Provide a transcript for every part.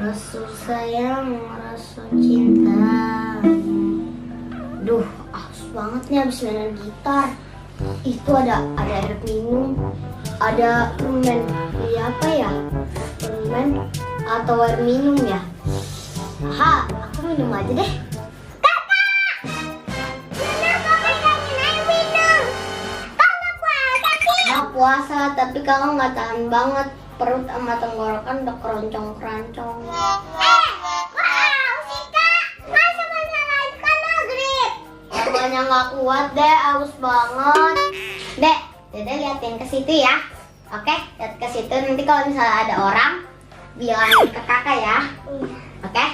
Rasul sayang, rasul cinta. Duh, aus banget nih abis mainan gitar. Itu ada air minum, ada permen. Iya apa ya? Permen atau air minum ya? Aha, aku minum aja deh. Kakak! Kenapa pegangin air minum? Kau nggak puasa sih? Nggak puasa, tapi kakak nggak tahan banget. Perut sama tenggorokan udah keroncong-keroncong. Wow, sih Kak. Masa bentar lagi kan maghrib? Pokoknya nggak kuat deh, aus banget. Dek, Dede liatin ke situ ya. Oke, lihat ke situ. Nanti kalau misalnya ada orang, bilangin ke kakak ya. Oke?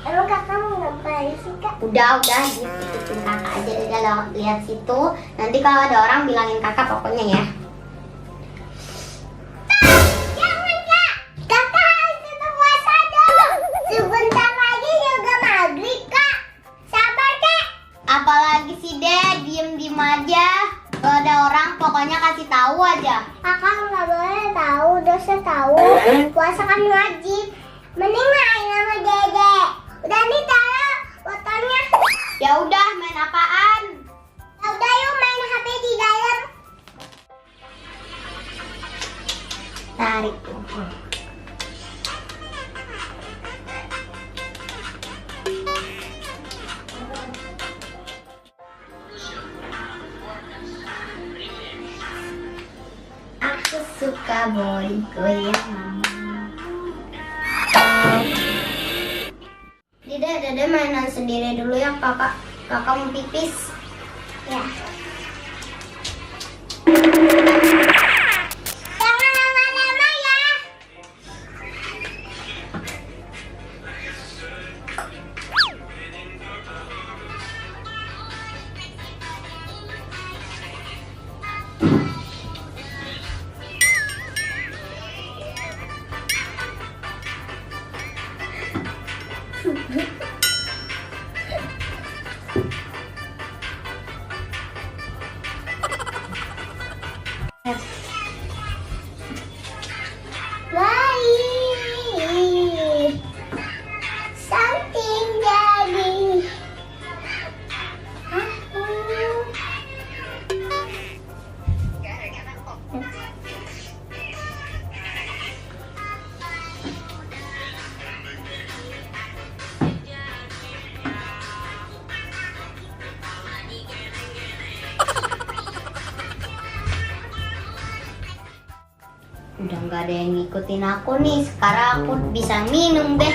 Emang kakak mau ngapain sih Kak? Udah, ikutin kakak aja. Dede lihat situ. Nanti kalau ada orang, bilangin kakak pokoknya ya. Jangan Kak. Kakak harus tetap puasa dong. Sebentar lagi juga maghrib Kak. Sabar Kak. Apalagi sih deh, diem aja. Kalau ada orang, pokoknya kasih tahu aja. Kakak nggak boleh tahu, dosa tahu. Puasa kan wajib. Mending main sama Dede. Udah nih taruh botolnya. Ya udah, main apaan? Ya udah yuk main HP di dalam. Tarik. Aku suka body goyang. Dede mainan sendiri dulu ya kakak. Kakak mau pipis. Ya. Jangan lama-lama ya. Baik. Something jadi. Udah nggak ada yang ngikutin aku nih. Sekarang aku bisa minum deh.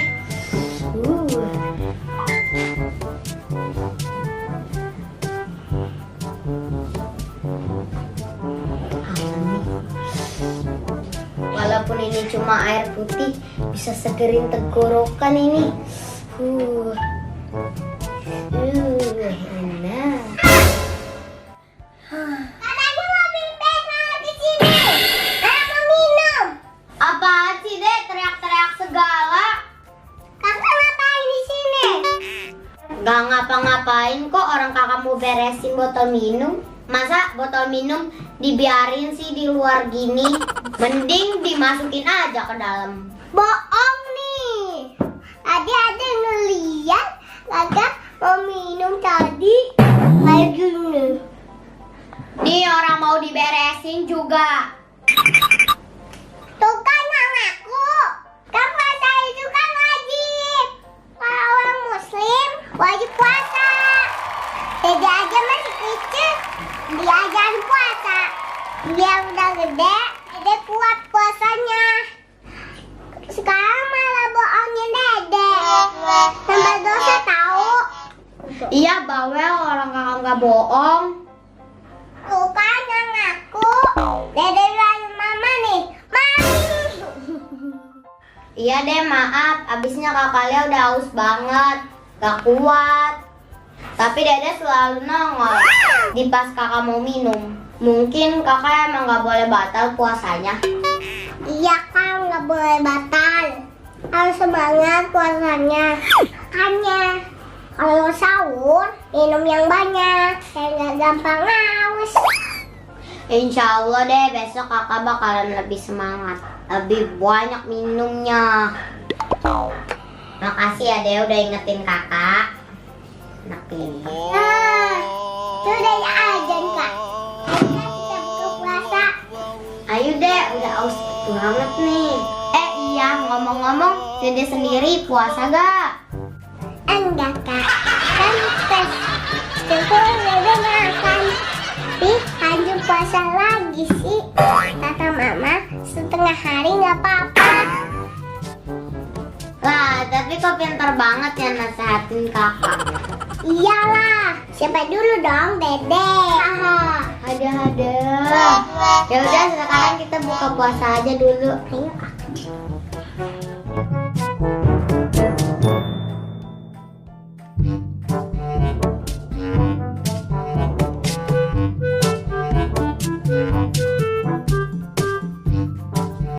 Walaupun ini cuma air putih, bisa segerin tenggorokan ini. Enak. Katanya mau pipis malah di sini. Ayo mau minum. Apaan sih deh teriak-teriak segala? Kakak ngapain di sini? Gak ngapa-ngapain kok, orang kakak mau beresin botol minum. Masa botol minum dibiarin sih di luar gini? Mending dimasukin aja ke dalam. Bohong nih. Tadi ada yang ngeliat kakak mau minum tadi kayak gini. Nih orang mau diberesin juga. Tuh kan aku. Kan puasa itu kan wajib. Kalau orang muslim wajib puasa. Dede aja masih kecil, dia ajaran puasa. Dia udah gede, Dede kuat puasanya. Sekarang malah bohongin Dede. Tambah dosa tahu. Iya bawel, orang kakak nggak bohong. Tuh kan yang ngaku. Dede bilang mama nih, Mami. Iya deh maaf, abisnya kakaknya udah haus banget, gak kuat. Tapi Dede selalu nongol di pas kakak mau minum. Mungkin kakak emang gak boleh batal puasanya. Iya kan, nggak boleh batal. Harus semangat puasanya. Makanya kalau sahur minum yang banyak, kayak nggak gampang haus. Insya Allah deh besok kakak bakalan lebih semangat, lebih banyak minumnya. Makasih ya Dek udah ingetin kakak. Anak pintar. Nah, itu udah azan Kak. Ayo Kak, kita buka puasa. Ayo Dek, udah aus banget nih. Iya, ngomong-ngomong, Dede sendiri puasa gak? Enggak Kak, kan tes. Syukur udah makan. Tapi lanjut puasa lagi sih. Kata mama, setengah hari nggak apa-apa. Lah, tapi kok pintar banget ya nasehatin kakak. Iyalah, siapa dulu dong, Dede. Ada. Ya udah, sekarang kita buka puasa aja dulu. Ayo.